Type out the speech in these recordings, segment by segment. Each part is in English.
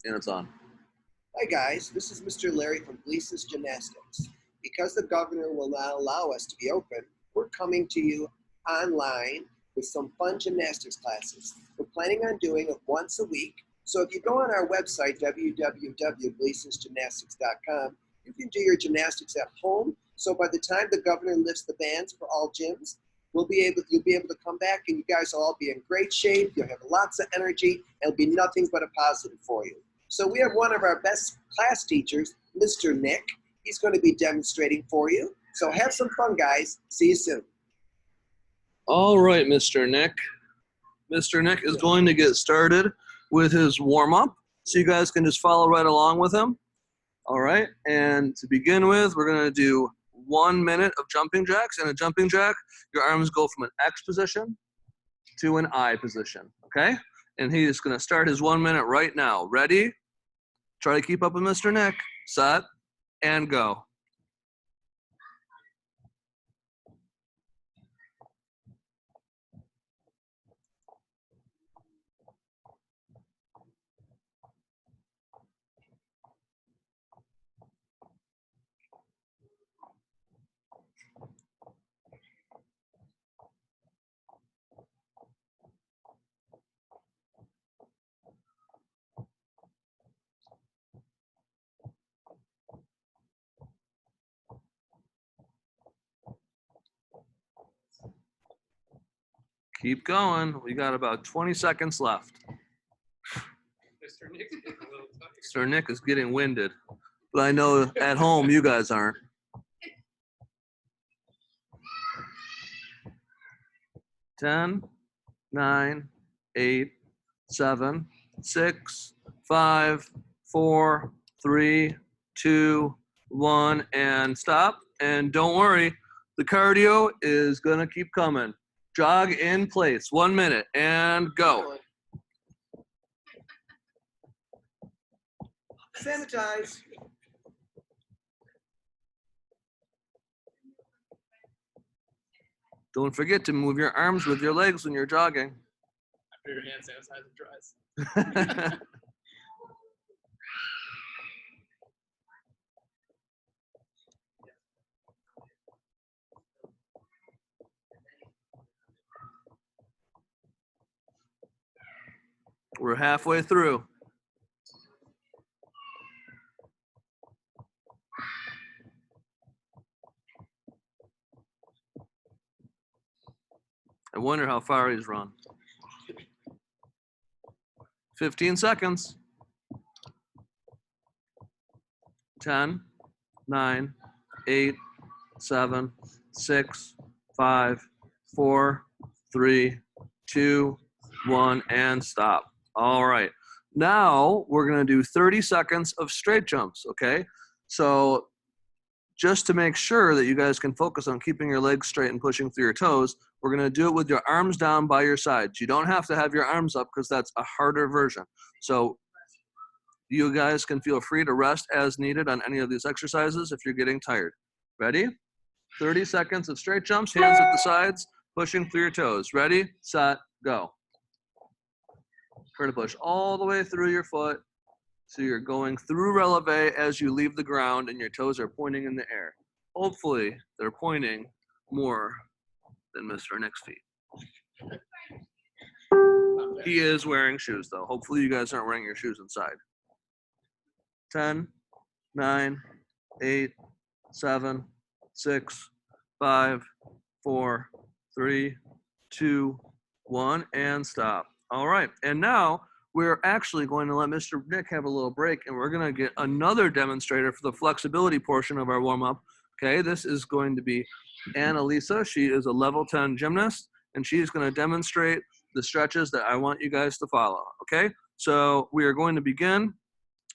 And it's on. Hi guys, this is Mr. Larry from Gleasons Gymnastics. Because the governor will not allow us to be open, we're coming to you online with some fun gymnastics classes. We're planning on doing it once a week. So if you go on our website, www.gleasonsgymnastics.com, you can do your gymnastics at home. So by the time the governor lifts the bans for all gyms, you'll be able to come back and you guys will all be in great shape. You'll have lots of energy. It'll be nothing but a positive for you. So we have one of our best class teachers, Mr. Nick. He's going to be demonstrating for you. So have some fun, guys. See you soon. All right, Mr. Nick. Mr. Nick is going to get started with his warm-up, so you guys can just follow right along with him. All right, and to begin with, we're going to do 1 minute of jumping jacks. In a jumping jack, your arms go from an X position to an I position, okay? And he is going to start his 1 minute right now. Ready? Try to keep up with Mr. Nick. Set, and go. Keep going. We got about 20 seconds left. Mr. Nick is getting winded, but I know at home you guys aren't. 10, 9, 8, 7, 6, 5, 4, 3, 2, 1, and stop. And don't worry, the cardio is going to keep coming. Jog in place. 1 minute, and go. Sanitize. Don't forget to move your arms with your legs when you're jogging. After your hand sanitizer dries. We're halfway through. I wonder how far he's run. 15 seconds. 10, 9, 8, 7, 6, 5, 4, 3, 2, 1, and stop. All right. Now we're going to do 30 seconds of straight jumps, okay? So just to make sure that you guys can focus on keeping your legs straight and pushing through your toes, we're going to do it with your arms down by your sides. You don't have to have your arms up because that's a harder version. So you guys can feel free to rest as needed on any of these exercises if you're getting tired. Ready? 30 seconds of straight jumps, hands at the sides, pushing through your toes. Ready, set, go. Try to push all the way through your foot. So you're going through releve as you leave the ground and your toes are pointing in the air. Hopefully they're pointing more than Mr. Nick's feet. He is wearing shoes though. Hopefully you guys aren't wearing your shoes inside. 10, 9, 8, 7, 6, 5, 4, 3, 2, 1, and stop. All right, and now we're actually going to let Mr. Nick have a little break, and we're going to get another demonstrator for the flexibility portion of our warm-up. Okay, this is going to be Annalisa. She is a level 10 gymnast, and she's going to demonstrate the stretches that I want you guys to follow. Okay, so we are going to begin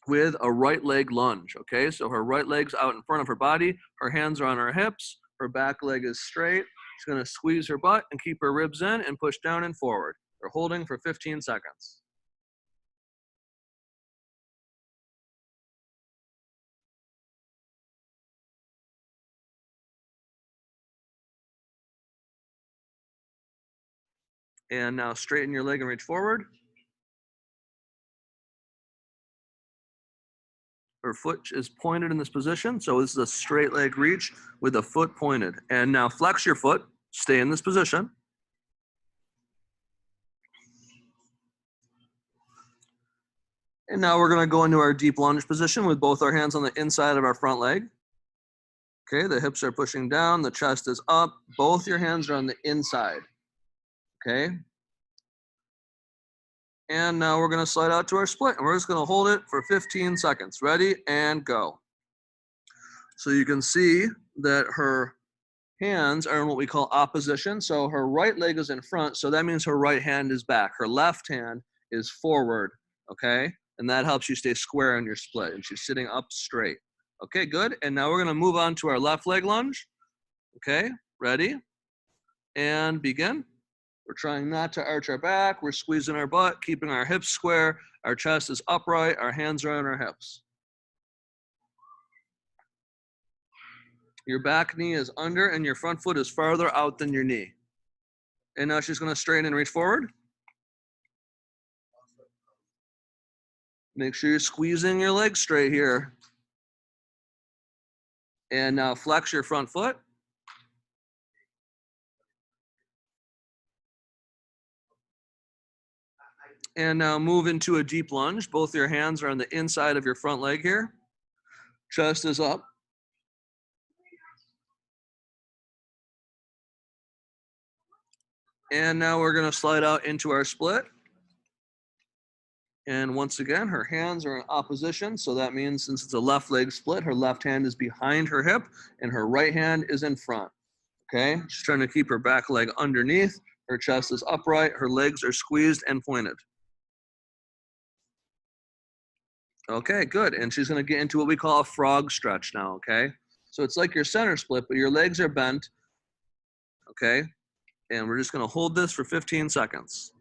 with a right leg lunge. Okay, so her right leg's out in front of her body, her hands are on her hips, her back leg is straight. She's going to squeeze her butt and keep her ribs in and push down and forward. We're holding for 15 seconds. And now straighten your leg and reach forward. Her foot is pointed in this position. So this is a straight leg reach with the foot pointed. And now flex your foot, stay in this position. And now we're gonna go into our deep lunge position with both our hands on the inside of our front leg. Okay, the hips are pushing down, the chest is up, both your hands are on the inside. Okay. And now we're gonna slide out to our split, and we're just gonna hold it for 15 seconds. Ready, and go. So you can see that her hands are in what we call opposition. So her right leg is in front, so that means her right hand is back. Her left hand is forward, okay? And that helps you stay square on your split, and she's sitting up straight. Okay, good. And now we're gonna move on to our left leg lunge. Okay, ready? And begin. We're trying not to arch our back. We're squeezing our butt, keeping our hips square. Our chest is upright. Our hands are on our hips. Your back knee is under and your front foot is farther out than your knee. And now she's gonna straighten and reach forward. Make sure you're squeezing your legs straight here. And now flex your front foot. And now move into a deep lunge. Both your hands are on the inside of your front leg here. Chest is up. And now we're gonna slide out into our split. And once again, her hands are in opposition. So that means since it's a left leg split, her left hand is behind her hip and her right hand is in front. Okay, she's trying to keep her back leg underneath. Her chest is upright. Her legs are squeezed and pointed. Okay, good. And she's gonna get into what we call a frog stretch now, okay? So it's like your center split, but your legs are bent, okay? And we're just gonna hold this for 15 seconds.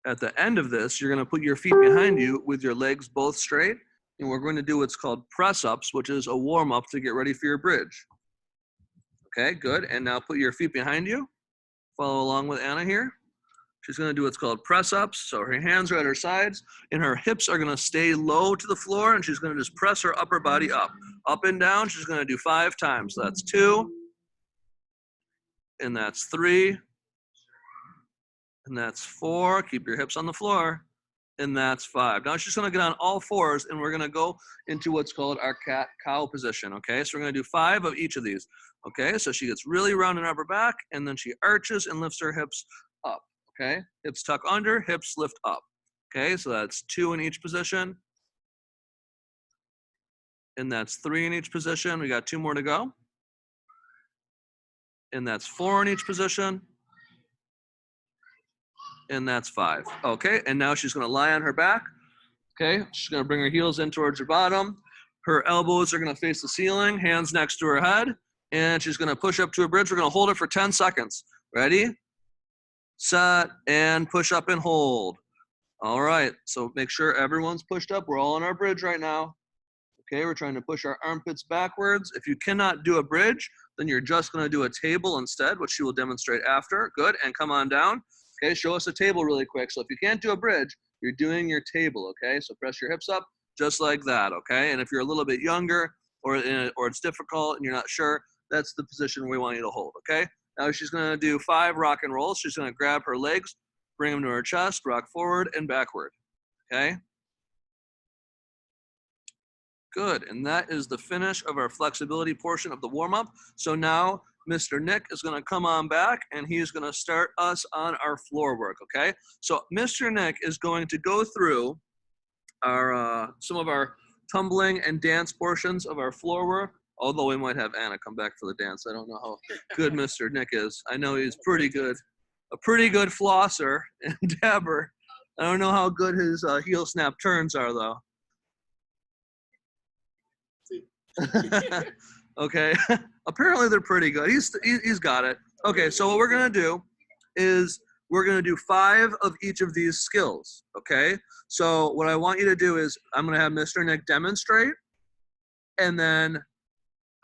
At the end of this, you're gonna put your feet behind you with your legs both straight, and we're going to do what's called press-ups, which is a warm-up to get ready for your bridge. Okay, good. And now put your feet behind you. Follow along with Anna here. She's gonna do what's called press-ups. So her hands are at her sides, and her hips are gonna stay low to the floor, and she's gonna just press her upper body up. Up and down, she's gonna do 5 times. So that's 2, and that's 3, and that's 4. Keep your hips on the floor, and that's 5. Now she's gonna get on all 4s, and we're gonna go into what's called our cat-cow position, okay? So we're gonna do 5 of each of these, okay? So she gets really round in her upper back, and then she arches and lifts her hips up, okay? Hips tuck under, hips lift up, okay? So that's 2 in each position, and that's 3 in each position. We got 2 more to go, and that's 4 in each position, and that's 5. Okay, and now she's gonna lie on her back. Okay, she's gonna bring her heels in towards her bottom. Her elbows are gonna face the ceiling, hands next to her head, and she's gonna push up to a bridge. We're gonna hold it for 10 seconds. Ready, set, and push up and hold. All right, so make sure everyone's pushed up. We're all on our bridge right now. Okay, we're trying to push our armpits backwards. If you cannot do a bridge, then you're just gonna do a table instead, which she will demonstrate after. Good, and come on down. Okay, show us a table really quick. So if you can't do a bridge, you're doing your table, okay? So press your hips up just like that, okay? And if you're a little bit younger or it's difficult and you're not sure, that's the position we want you to hold, okay? Now she's gonna do 5 rock and rolls. She's gonna grab her legs, bring them to her chest, rock forward and backward, okay? Good, and that is the finish of our flexibility portion of the warm-up. So now Mr. Nick is gonna come on back and he's gonna start us on our floor work, okay? So Mr. Nick is going to go through our some of our tumbling and dance portions of our floor work, although we might have Anna come back for the dance. I don't know how good Mr. Nick is. I know he's pretty good, a pretty good flosser and dabber. I don't know how good his heel snap turns are though. Okay, apparently they're pretty good. He's got it. Okay, so what we're gonna do is we're gonna do 5 of each of these skills. Okay, so what I want you to do is I'm gonna have Mr. Nick demonstrate, and then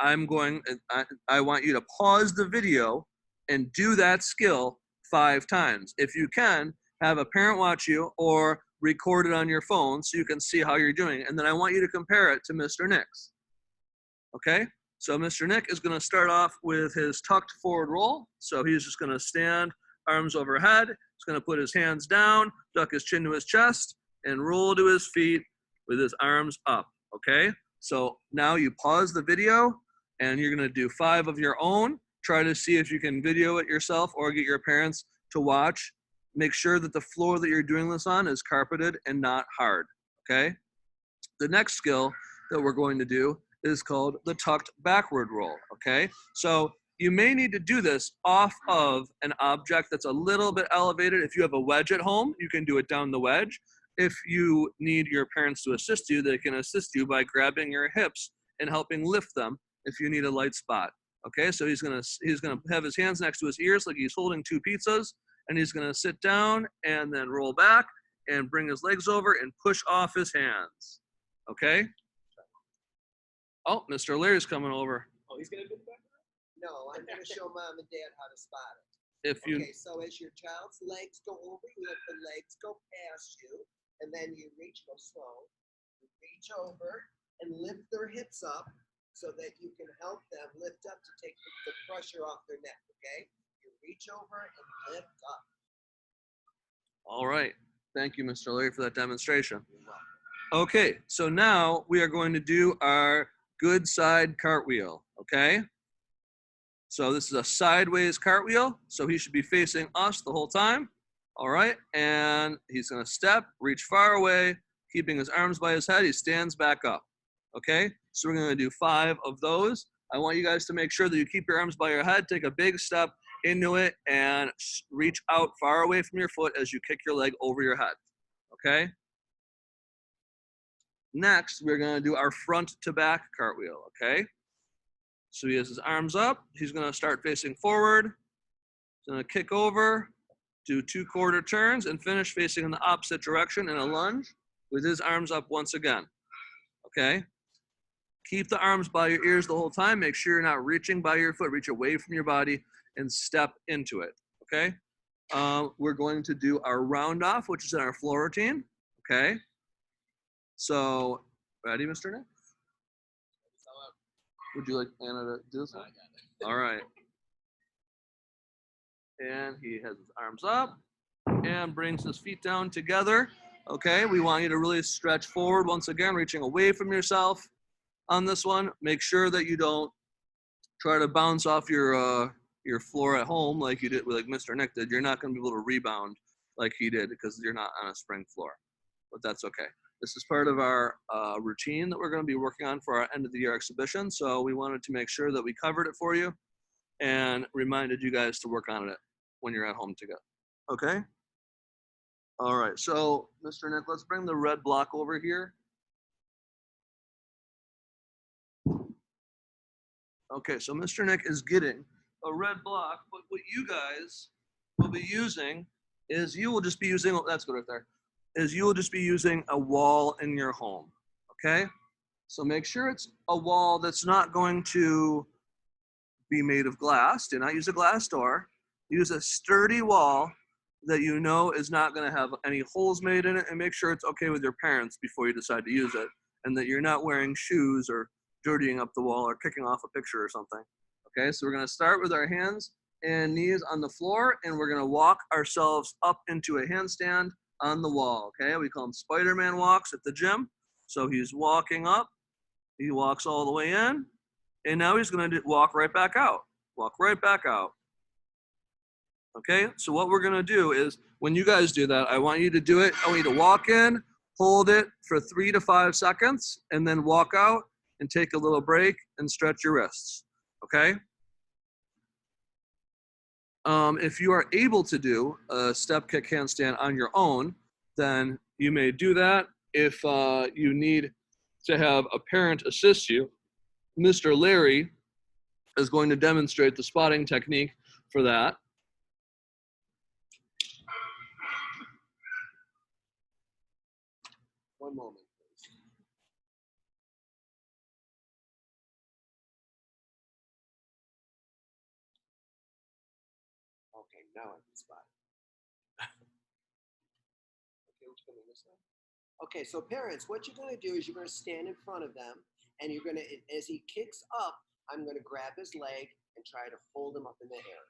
I want you to pause the video and do that skill 5 times. If you can, have a parent watch you, or record it on your phone so you can see how you're doing. And then I want you to compare it to Mr. Nick's. Okay? So Mr. Nick is going to start off with his tucked forward roll. So he's just going to stand, arms overhead. He's going to put his hands down, duck his chin to his chest, and roll to his feet with his arms up. Okay? So now you pause the video, and you're going to do 5 of your own. Try to see if you can video it yourself or get your parents to watch. Make sure that the floor that you're doing this on is carpeted and not hard. Okay? The next skill that we're going to do is called the tucked backward roll. Okay? So you may need to do this off of an object that's a little bit elevated. If you have a wedge at home, you can do it down the wedge. If you need your parents to assist you, they can assist you by grabbing your hips and helping lift them if you need a light spot. Okay, so he's gonna have his hands next to his ears like he's holding 2 pizzas, and he's gonna sit down and then roll back and bring his legs over and push off his hands. Okay? Oh, Mr. Larry's coming over. Oh, he's gonna do the back? No, I'm going to show mom and dad how to spot it. If you Okay, so as your child's legs go over, you let the legs go past you, and then you go slow, you reach over and lift their hips up so that you can help them lift up to take the pressure off their neck, okay? You reach over and lift up. All right. Thank you, Mr. Larry, for that demonstration. Okay, so now we are going to do our good side cartwheel, okay? So this is a sideways cartwheel, so he should be facing us the whole time. All right, and he's gonna step, reach far away, keeping his arms by his head. He stands back up, okay? So we're gonna do 5 of those. I want you guys to make sure that you keep your arms by your head, take a big step into it, and reach out far away from your foot as you kick your leg over your head, okay? Next, we're gonna do our front to back cartwheel, okay? So he has his arms up. He's going to start facing forward. He's going to kick over, do 2 quarter turns, and finish facing in the opposite direction in a lunge with his arms up once again. Okay? Keep the arms by your ears the whole time. Make sure you're not reaching by your foot. Reach away from your body and step into it. Okay? We're going to do our round off, which is in our floor routine. Okay? So, ready, Mr. Nick? Would you like Anna to do this one? I got it. All right. And he has his arms up and brings his feet down together. Okay, we want you to really stretch forward once again, reaching away from yourself on this one. Make sure that you don't try to bounce off your floor at home like you did, like Mr. Nick did. You're not going to be able to rebound like he did because you're not on a spring floor. But that's okay. This is part of our routine that we're going to be working on for our end of the year exhibition. So we wanted to make sure that we covered it for you and reminded you guys to work on it when you're at home together. Okay? All right. So, Mr. Nick, let's bring the red block over here. Okay, so Mr. Nick is getting a red block, but what you guys will be using is you will just be using, that's good right there, is you will just be using a wall in your home, okay? So make sure it's a wall that's not going to be made of glass. Do not use a glass door. Use a sturdy wall that you know is not going to have any holes made in it, and make sure it's okay with your parents before you decide to use it, and that you're not wearing shoes or dirtying up the wall or kicking off a picture or something. Okay, so we're going to start with our hands and knees on the floor, and we're going to walk ourselves up into a handstand on the wall. Okay, we call them Spider-Man walks at the gym. So he's walking up, he walks all the way in, and now he's going to walk right back out. Walk right back out. Okay, so what we're going to do is when you guys do that, I want you to do it. I want you to walk in, hold it for 3 to 5 seconds, and then walk out and take a little break and stretch your wrists. Okay? If you are able to do a step kick handstand on your own, then you may do that. If you need to have a parent assist you, Mr. Larry is going to demonstrate the spotting technique for that. One moment, please. Okay, now I can spot it. Okay, which coming this way? Okay, so parents, what you're going to do is you're going to stand in front of them, and you're going to, as he kicks up, I'm going to grab his leg and try to hold him up in the air.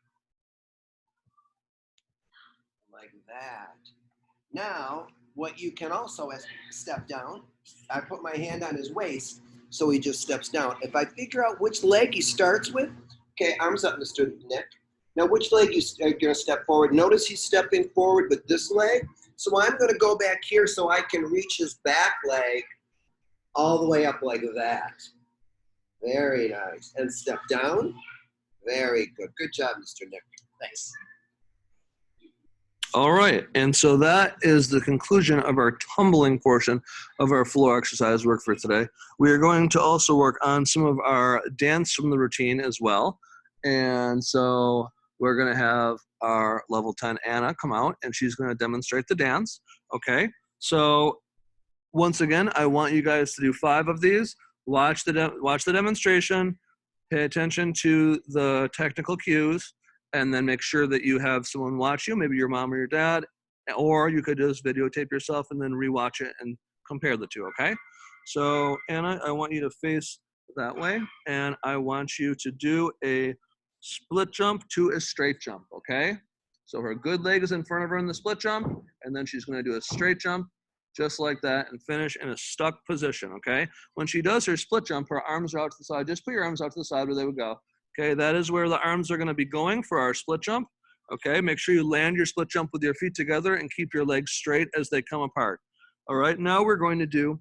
Like that. Now, what you can also step down, I put my hand on his waist, so he just steps down. If I figure out which leg he starts with, okay, arms up, Mr. Nick. Now, which leg you're going to step forward? Notice he's stepping forward with this leg. So I'm going to go back here so I can reach his back leg all the way up like that. Very nice. And step down. Very good. Good job, Mr. Nick. Thanks. All right, and so that is the conclusion of our tumbling portion of our floor exercise work for today. We are going to also work on some of our dance from the routine as well. And so we're going to have our level 10 Anna come out, and she's going to demonstrate the dance. Okay, so once again, I want you guys to do 5 of these. Watch the demonstration, pay attention to the technical cues, and then make sure that you have someone watch you, maybe your mom or your dad, or you could just videotape yourself and then rewatch it and compare the two, okay? So Anna, I want you to face that way, and I want you to do a split jump to a straight jump, okay? So her good leg is in front of her in the split jump, and then she's gonna do a straight jump just like that and finish in a stuck position, okay? When she does her split jump, her arms are out to the side. Just put your arms out to the side where they would go. Okay, that is where the arms are going to be going for our split jump. Okay, make sure you land your split jump with your feet together and keep your legs straight as they come apart. All right, now we're going to do,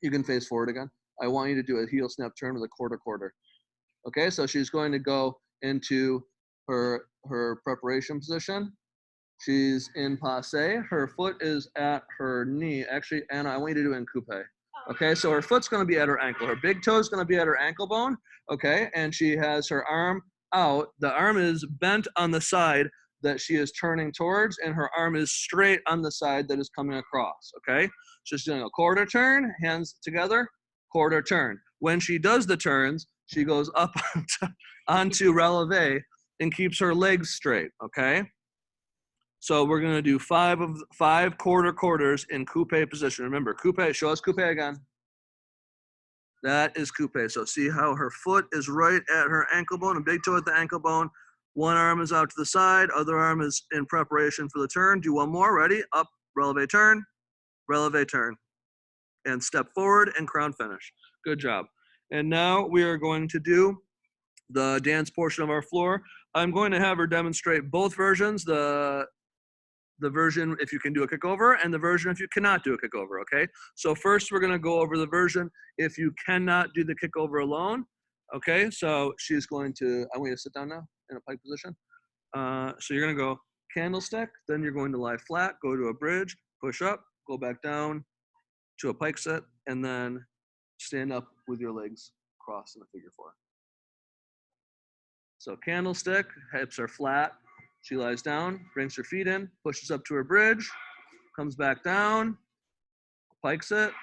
you can face forward again. I want you to do a heel snap turn with a quarter. Okay, so she's going to go into her preparation position. She's in passe. Her foot is at her knee. Actually, Anna, I want you to do it in coupe. Okay, so her foot's going to be at her ankle. Her big toe is going to be at her ankle bone. Okay, and she has her arm out. The arm is bent on the side that she is turning towards, and her arm is straight on the side that is coming across. Okay, she's doing a quarter turn, hands together, quarter turn. When she does the turns, she goes up onto releve and keeps her legs straight. Okay. So we're going to do 5 quarters in coupe position. Remember, coupe, show us coupe again. That is coupe. So see how her foot is right at her ankle bone, a big toe at the ankle bone. One arm is out to the side, other arm is in preparation for the turn. Do one more, ready? Up, releve turn, and step forward and crown finish. Good job. And now we are going to do the dance portion of our floor. I'm going to have her demonstrate both versions, the version if you can do a kickover and the version if you cannot do a kickover, okay? So first we're gonna go over the version if you cannot do the kickover alone, okay? So she's going to, I want you to sit down now in a pike position. So you're gonna go candlestick, then you're going to lie flat, go to a bridge, push up, go back down to a pike set, and then stand up with your legs crossed in a figure 4. So candlestick, hips are flat. She lies down, brings her feet in, pushes up to her bridge, comes back down, pikes it,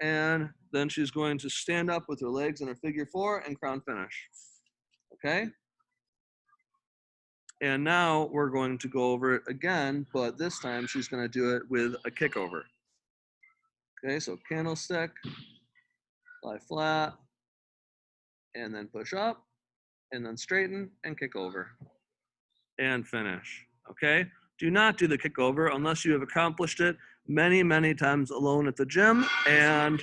and then she's going to stand up with her legs in her figure 4 and crown finish. Okay? And now we're going to go over it again, but this time she's going to do it with a kickover. Okay, so candlestick, lie flat, and then push up, and then straighten and kick over. And finish, okay? Do not do the kickover unless you have accomplished it many, many times alone at the gym and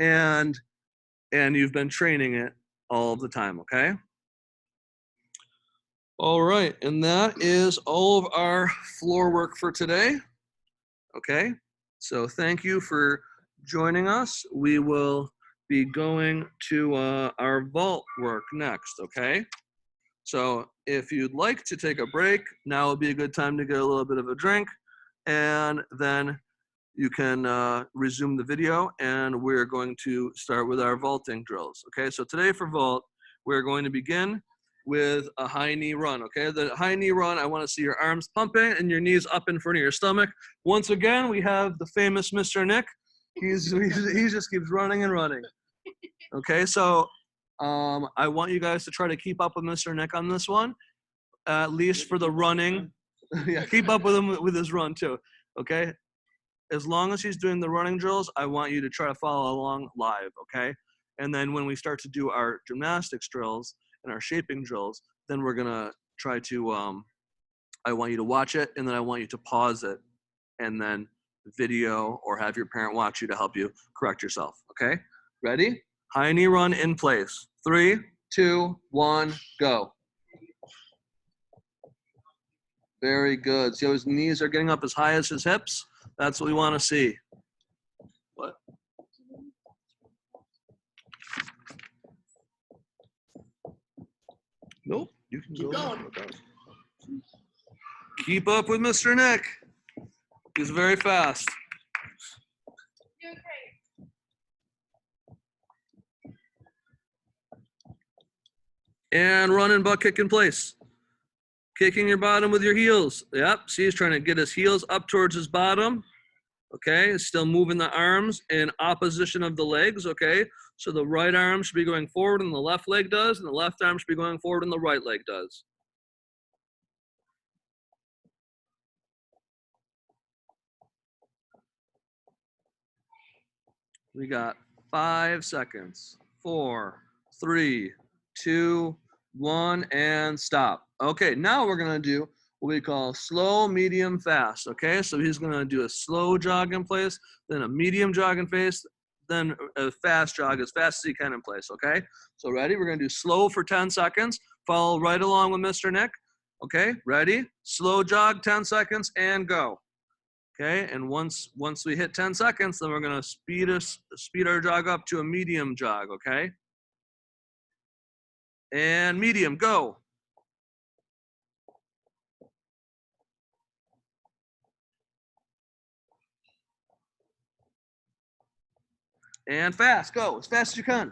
and you've been training it all the time, okay? All right, and that is all of our floor work for today, okay? So thank you for joining us. We will be going to our vault work next, okay? So if you'd like to take a break, now would be a good time to get a little bit of a drink, and then you can resume the video, and we're going to start with our vaulting drills. Okay, so today for vault, we're going to begin with a high knee run. Okay, the high knee run, I want to see your arms pumping and your knees up in front of your stomach. Once again, we have the famous Mr. Nick. He just keeps running and running. Okay, so I want you guys to try to keep up with Mr. Nick on this one, at least for the running. Yeah, keep up with him with his run too. Okay. As long as he's doing the running drills, I want you to try to follow along live. Okay. And then when we start to do our gymnastics drills and our shaping drills, then we're gonna try to. I want you to watch it, and then I want you to pause it, and then video or have your parent watch you to help you correct yourself. Okay. Ready? High knee run in place. 3, 2, 1, go. Very good. See how his knees are getting up as high as his hips? That's what we want to see. What? Nope. You can Keep go. going. Keep up with Mr. Nick. He's very fast. Doing great. And running butt kick in place. Kicking your bottom with your heels. Yep. See, he's trying to get his heels up towards his bottom. Okay. Still moving the arms in opposition of the legs. Okay. So the right arm should be going forward and the left leg does, and the left arm should be going forward and the right leg does. We got 5 seconds. 4, 3, 2, 1, and stop. Okay, now we're gonna do what we call slow, medium, fast. Okay, so he's gonna do a slow jog in place, then a medium jog in place, then a fast jog as fast as he can in place. Okay, so ready? We're gonna do slow for 10 seconds. Follow right along with Mr. Nick. Okay, ready? Slow jog, 10 seconds, and go. Okay, and once we hit 10 seconds, then we're gonna speed our jog up to a medium jog, okay? And medium, go. And fast, go, as fast as you can.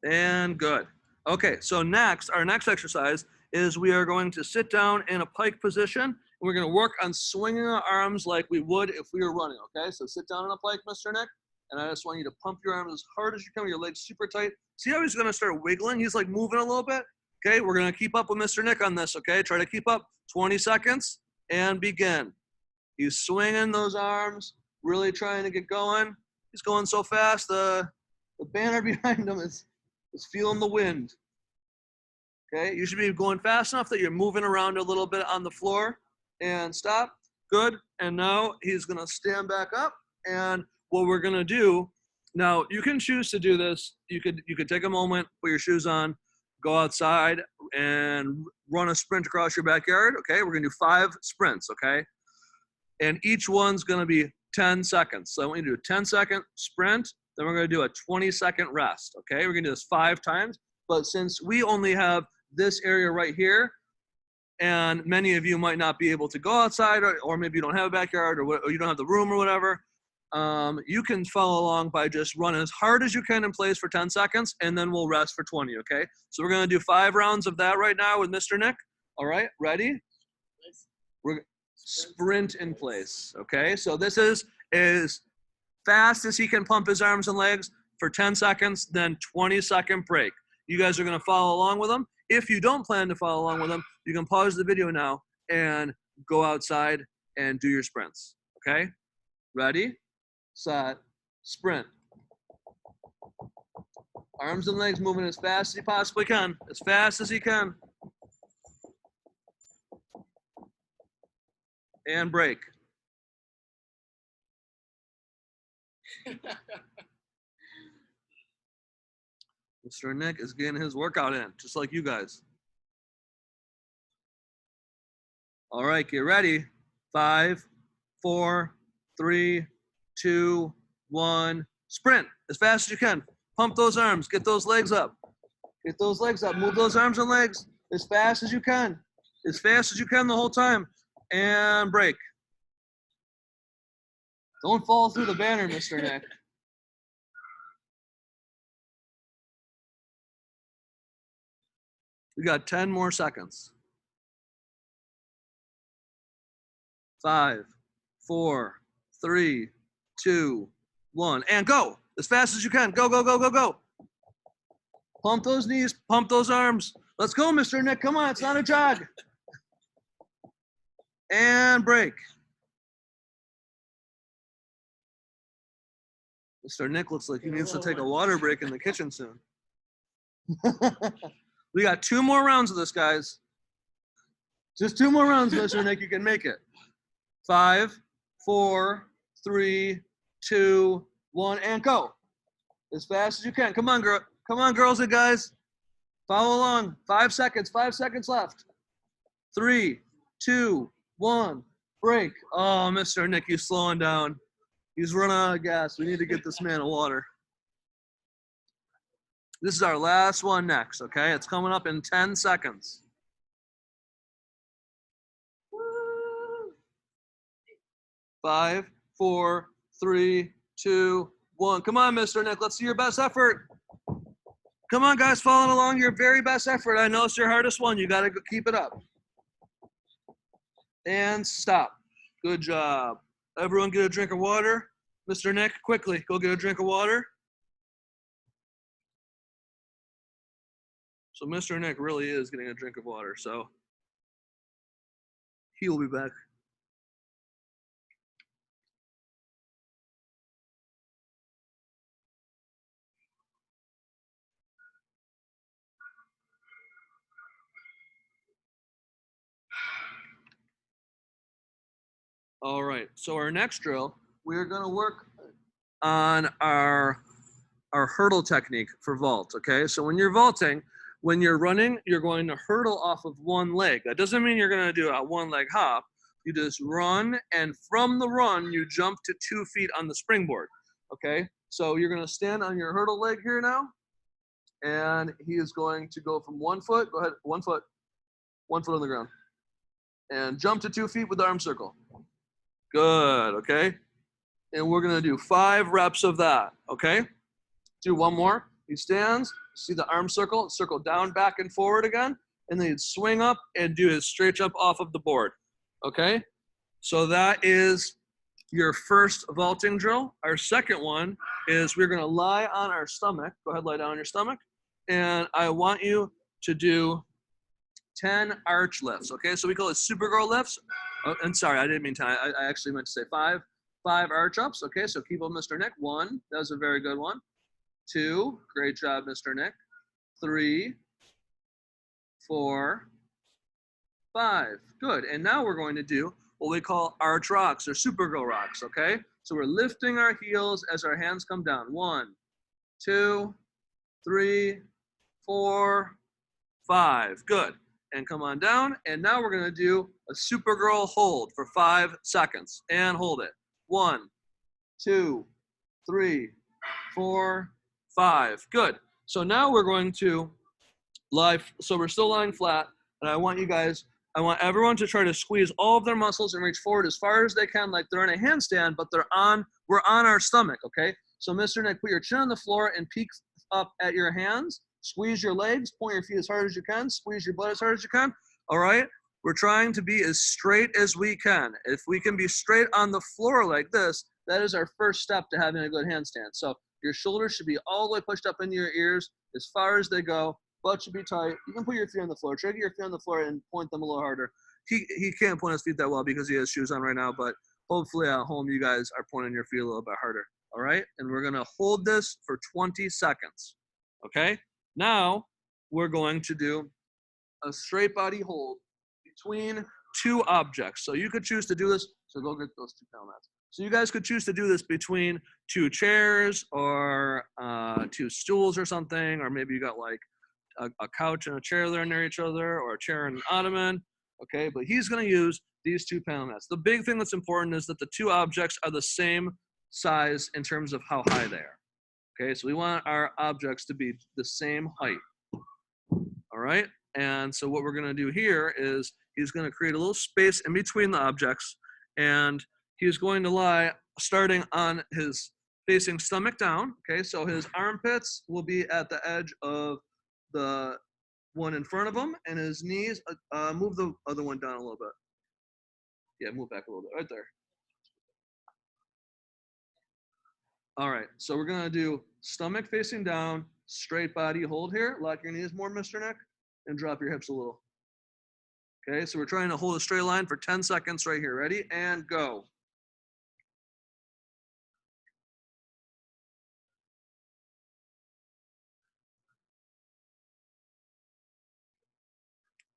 And good. Okay, so next, our next exercise is we are going to sit down in a pike position, and we're gonna work on swinging our arms like we would if we were running, okay? So sit down in a pike, Mr. Nick, and I just want you to pump your arms as hard as you can with your legs super tight. See how he's gonna start wiggling? He's like moving a little bit. Okay, we're gonna keep up with Mr. Nick on this, okay? Try to keep up, 20 seconds, and begin. He's swinging those arms, really trying to get going. He's going so fast, the banner behind him is feeling the wind. Okay, you should be going fast enough that you're moving around a little bit on the floor. And stop. Good. And now he's gonna stand back up. And what we're gonna do now, you can choose to do this. You could take a moment, put your shoes on, go outside, and run a sprint across your backyard. Okay, we're gonna do 5 sprints. Okay, and each one's gonna be 10 seconds. So I want you to do a 10-second sprint. Then we're gonna do a 20-second rest. Okay, we're gonna do this 5 times. But since we only have this area right here, and many of you might not be able to go outside, or maybe you don't have a backyard, or you don't have the room or whatever, you can follow along by just running as hard as you can in place for 10 seconds, and then we'll rest for 20, okay? So we're gonna do 5 rounds of that right now with Mr. Nick. All right, ready? We're sprint in place, okay? So this is as fast as he can pump his arms and legs for 10 seconds, then 20-second break. You guys are gonna follow along with him. If you don't plan to follow along with him, you can pause the video now and go outside and do your sprints, okay? Ready, set, sprint. Arms and legs moving as fast as you possibly can, as fast as you can. And break. Mr. Nick is getting his workout in, just like you guys. All right, get ready. 5, 4, 3, 2, 1. Sprint as fast as you can. Pump those arms. Get those legs up. Get those legs up. Move those arms and legs as fast as you can. As fast as you can the whole time. And break. Don't fall through the banner, Mr. Nick. We got 10 more seconds. 5, 4, 3, 2, 1, and go as fast as you can. Go, go, go, go, go. Pump those knees, pump those arms. Let's go, Mr. Nick. Come on, it's not a jog. And break. Mr. Nick looks like he needs to take a water break in the kitchen soon. We got 2 more rounds of this, guys. Just 2 more rounds, Mr. Nick. You can make it. 5, 4, 3, 2, 1, and go. As fast as you can. Come on, girl. Come on, girls and guys. Follow along. 5 seconds. 5 seconds left. 3, 2, 1. Break. Oh, Mr. Nick, he's slowing down. He's running out of gas. We need to get this man a water. This is our last one next, okay? It's coming up in 10 seconds. Woo. 5, 4, 3, 2, 1. Come on, Mr. Nick. Let's see your best effort. Come on, guys, following along your very best effort. I know it's your hardest one. You got to keep it up. And stop. Good job. Everyone get a drink of water. Mr. Nick, quickly, go get a drink of water. So Mr. Nick really is getting a drink of water, so he will be back. All right, so our next drill, we're gonna work on our hurdle technique for vault, okay? So when you're vaulting, when you're running, you're going to hurdle off of one leg. That doesn't mean you're gonna do a 1-leg hop. You just run, and from the run, you jump to 2 feet on the springboard, okay? So you're gonna stand on your hurdle leg here now, and he is going to go from 1 foot, go ahead, 1 foot on the ground, and jump to 2 feet with the arm circle. Good, okay? And we're gonna do 5 reps of that, okay? Do 1 more. He stands, see the arm circle down, back, and forward again, and then he'd swing up and do his straight jump off of the board, okay? So that is your first vaulting drill. Our second one is we're gonna lie on our stomach. Go ahead, lie down on your stomach. And I want you to do 10 arch lifts, okay? So we call it Supergirl lifts. Oh, and sorry, I didn't mean 10. I actually meant to say 5. 5 arch ups, okay? So keep up, Mr. Nick. 1, that was a very good one. 2, great job, Mr. Nick. 3, 4, 5, good. And now we're going to do what we call arch rocks or Supergirl rocks, okay? So we're lifting our heels as our hands come down. 1, 2, 3, 4, 5, good. And come on down, and now we're gonna do a Supergirl hold for 5 seconds, and hold it. 1, 2, 3, 4, 5, good. So now we're going to lie, so we're still lying flat, and I want everyone to try to squeeze all of their muscles and reach forward as far as they can, like they're in a handstand, but we're on our stomach, okay? So Mr. Nick, put your chin on the floor and peek up at your hands. Squeeze your legs, point your feet as hard as you can, squeeze your butt as hard as you can, all right? We're trying to be as straight as we can. If we can be straight on the floor like this, that is our first step to having a good handstand. So your shoulders should be all the way pushed up into your ears as far as they go. Butt should be tight. You can put your feet on the floor. Try to get your feet on the floor and point them a little harder. He can't point his feet that well because he has shoes on right now, but hopefully at home you guys are pointing your feet a little bit harder, all right? And we're gonna hold this for 20 seconds, okay? Now, we're going to do a straight body hold between 2 objects. So you could choose to do this. So go get those 2 pound mats. So you guys could choose to do this between 2 chairs or 2 stools or something, or maybe you got like a couch and a chair there near each other, or a chair and an ottoman, okay? But he's gonna use these 2 panel mats. The big thing that's important is that the 2 objects are the same size in terms of how high they are. Okay, so we want our objects to be the same height, all right? And so what we're gonna do here is he's gonna create a little space in between the objects, and he's going to lie starting on his facing stomach down, okay? So his armpits will be at the edge of the one in front of him, and his knees, move the other one down a little bit. Yeah, move back a little bit, right there. All right, so we're gonna do stomach facing down, straight body hold here. Lock your knees more, Mr. Nick, and drop your hips a little. Okay, so we're trying to hold a straight line for 10 seconds right here. Ready? And go.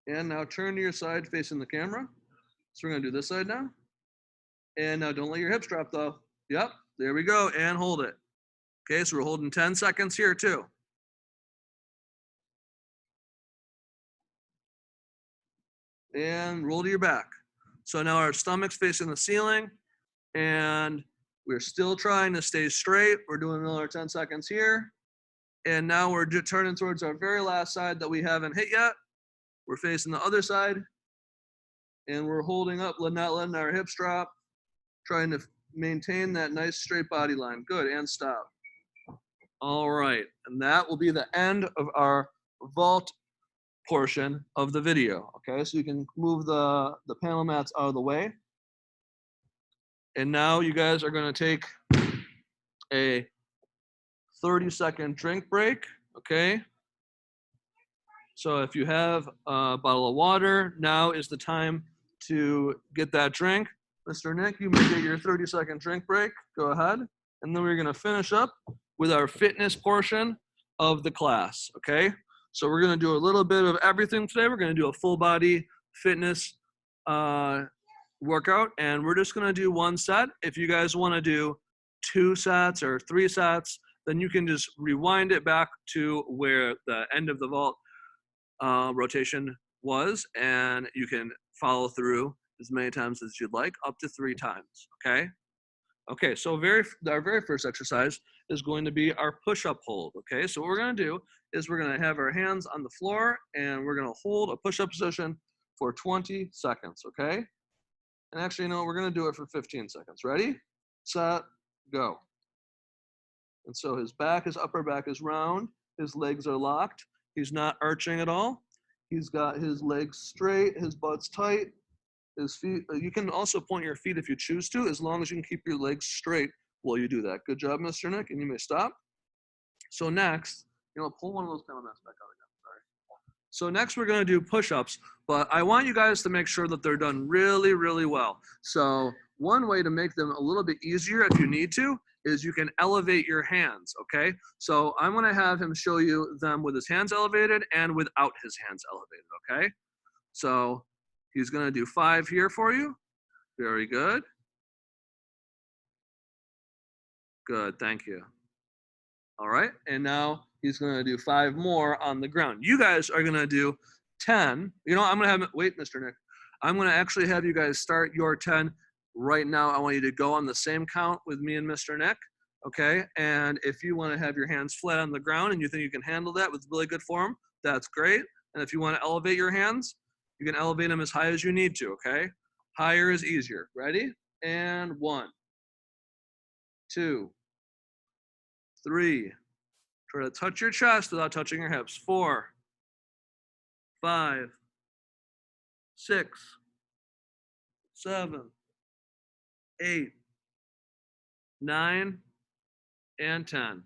And now turn to your side facing the camera. So we're gonna do this side now. And now don't let your hips drop though. Yep, there we go, and hold it. Okay, so we're holding 10 seconds here too. And roll to your back. So now our stomach's facing the ceiling, and we're still trying to stay straight. We're doing another 10 seconds here. And now we're turning towards our very last side that we haven't hit yet. We're facing the other side, and we're holding up, not letting our hips drop, trying to maintain that nice straight body line. Good, and stop. All right, and that will be the end of our vault portion of the video. Okay, so you can move the panel mats out of the way. And now you guys are gonna take a 30-second drink break, okay? So if you have a bottle of water, now is the time to get that drink. Mr. Nick, you may get your 30-second drink break. Go ahead. And then we're gonna finish up with our fitness portion of the class, okay? So we're gonna do a little bit of everything today. We're gonna do a full body fitness workout, and we're just gonna do one set. If you guys wanna do 2 sets or 3 sets, then you can just rewind it back to where the end of the vault rotation was, and you can follow through as many times as you'd like, up to 3 times, okay? Okay, so our very first exercise is going to be our push-up hold, okay? So what we're gonna do is we're gonna have our hands on the floor, and we're gonna hold a push-up position for 20 seconds, okay? And actually, no, we're gonna do it for 15 seconds. Ready, set, go. And so his upper back is round, his legs are locked, he's not arching at all. He's got his legs straight, his butt's tight, his feet, you can also point your feet if you choose to, as long as you can keep your legs straight while you do that. Good job, Mr. Nick, and you may stop. So next, pull one of those panel mats back out again, sorry. So next we're gonna do push-ups, but I want you guys to make sure that they're done really, really well. So one way to make them a little bit easier if you need to is you can elevate your hands, okay? So I'm gonna have him show you them with his hands elevated and without his hands elevated, okay? So he's gonna do 5 here for you. Very good. Good, thank you. All right, and now he's gonna do 5 more on the ground. You guys are gonna do 10. I'm gonna have, wait, Mr. Nick. I'm gonna actually have you guys start your 10 right now. I want you to go on the same count with me and Mr. Nick, okay? And if you wanna have your hands flat on the ground and you think you can handle that with really good form, that's great. And if you wanna elevate your hands, you can elevate them as high as you need to, okay? Higher is easier. Ready? And 1, 2, 3. Try to touch your chest without touching your hips. 4, 5, 6, 7, 8, 9, and 10.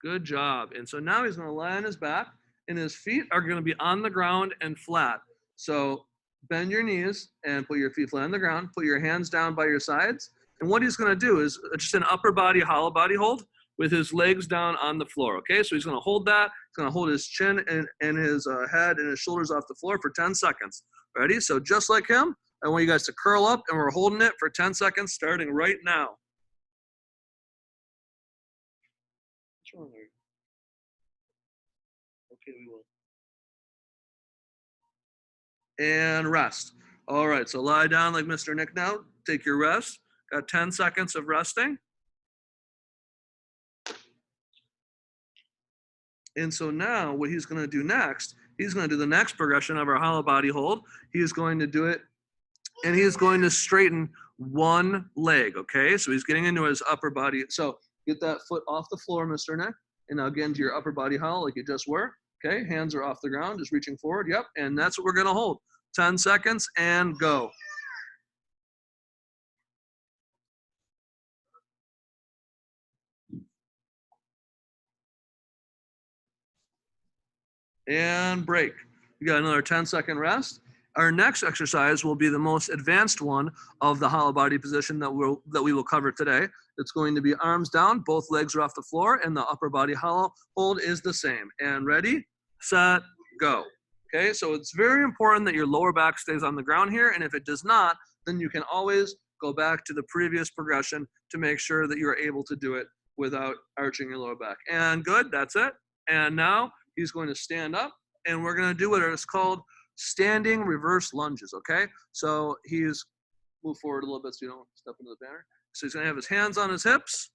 Good job. And so now he's going to lie on his back, and his feet are going to be on the ground and flat. So bend your knees and put your feet flat on the ground. Put your hands down by your sides. And what he's going to do is just an upper body, hollow body hold with his legs down on the floor, okay? So he's going to hold that. He's going to hold his chin and his head and his shoulders off the floor for 10 seconds. Ready? So just like him, I want you guys to curl up, and we're holding it for 10 seconds starting right now. What's wrong there? Okay, we will. And rest. All right, so lie down like Mr. Nick now. Take your rest. Got 10 seconds of resting. And so now what he's going to do next, he's going to do the next progression of our hollow body hold. He's going to do it, and he's going to straighten one leg, okay? So he's getting into his upper body. So get that foot off the floor, Mr. Nick, and now get into your upper body hollow like you just were. Okay, hands are off the ground, just reaching forward. Yep, and that's what we're going to hold. 10 seconds and go. and break. You got another 10-second rest. Our next exercise will be the most advanced one of the hollow body position that we will cover today. It's going to be arms down, both legs are off the floor, and the upper body hollow hold is the same. And ready, set, go. Okay, so it's very important that your lower back stays on the ground here, and if it does not, then you can always go back to the previous progression to make sure that you're able to do it without arching your lower back. And good, that's it. And now he's going to stand up, and we're going to do what is called standing reverse lunges, okay? So he's, move forward a little bit so you don't step into the banner. So he's going to have his hands on his hips,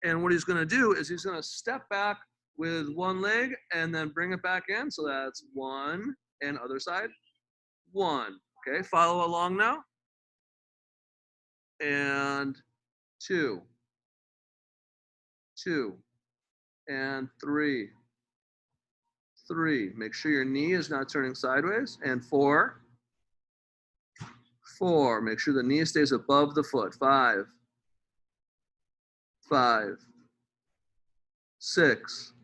and what he's going to do is he's going to step back with one leg and then bring it back in. So that's one, and other side, one. Okay, follow along now. And two, and three. Make sure your knee is not turning sideways. And four. Make sure the knee stays above the foot. Five, six,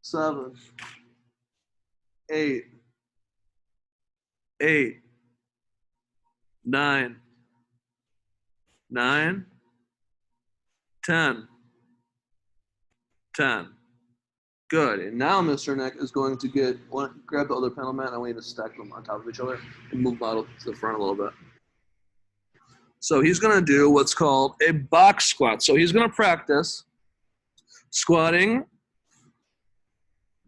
seven, 8, 9, 10. Good. And now Mr. Nick is going to grab the other panel mat, and I want you to stack them on top of each other and move them out to the front a little bit. So he's going to do what's called a box squat. So he's going to practice squatting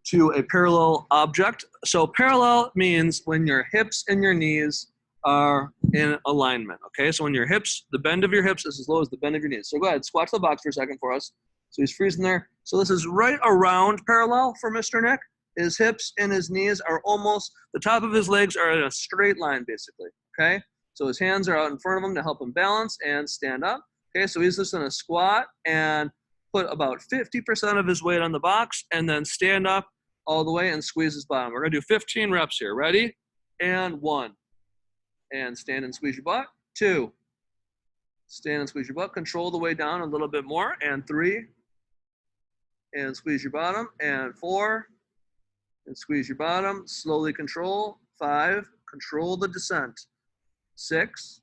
to a parallel object. So parallel means when your hips and your knees are in alignment, okay? So when your hips, the bend of your hips is as low as the bend of your knees. So go ahead, squat to the box for a second for us. So he's freezing there. So this is right around parallel for Mr. Nick. His hips and his knees are almost, the top of his legs are in a straight line basically, okay? So his hands are out in front of him to help him balance and stand up. Okay, so he's just gonna squat and put about 50% of his weight on the box and then stand up all the way and squeeze his bottom. We're gonna do 15 reps here. Ready? And 1. And stand and squeeze your butt. 2. Stand and squeeze your butt. Control the way down a little bit more. And 3. And squeeze your bottom. And 4. And squeeze your bottom. Slowly control. 5. Control the descent. 6.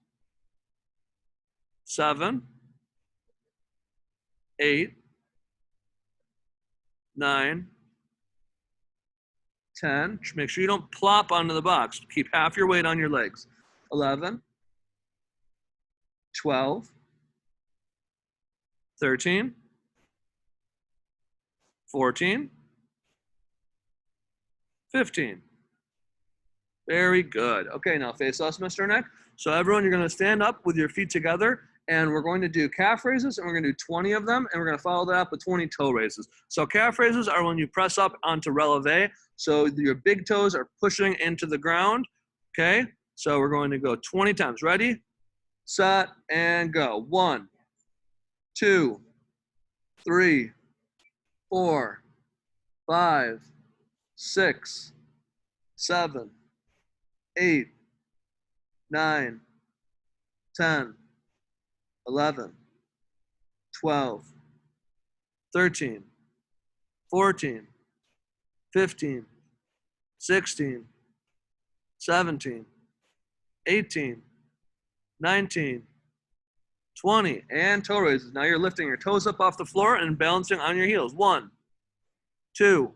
7. 8. 9. 10. Make sure you don't plop onto the box. Keep half your weight on your legs. 11. 12. 13. 14. 15. Very good. Okay, now face us, Mr. Nick. So everyone, you're going to stand up with your feet together, and we're going to do calf raises, and we're going to do 20 of them, and we're going to follow that up with 20 toe raises. So calf raises are when you press up onto releve, so your big toes are pushing into the ground, okay? So we're going to go 20 times. Ready, set, and go. 1, 2, 3, 4, 5, 6, 7, 8, 9, 10, 11, 12, 13, 14, 15, 16, 17, 18, 19, 20, and toe raises. Now you're lifting your toes up off the floor and balancing on your heels. 1, 2,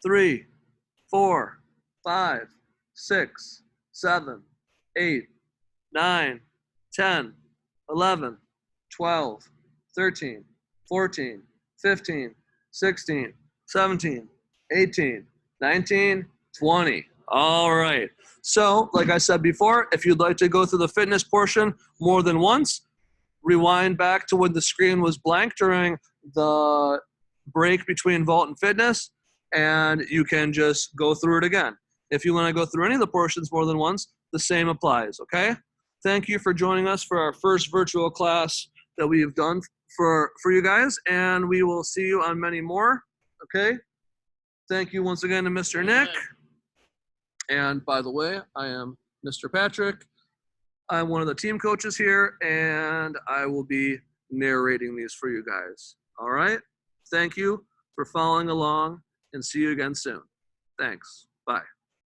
3, 4, 5, 6, 7, 8, 9, 10, 11, 12, 13, 14, 15, 16, 17, 18, 19, 20. All right. So, like I said before, if you'd like to go through the fitness portion more than once, rewind back to when the screen was blank during the break between vault and fitness, and you can just go through it again. If you want to go through any of the portions more than once, the same applies, okay? Thank you for joining us for our first virtual class that we've done for you guys, and we will see you on many more, okay? Thank you once again to Mr. Nick. And by the way, I am Mr. Patrick. I'm one of the team coaches here, and I will be narrating these for you guys. All right. Thank you for following along and see you again soon. Thanks. Bye.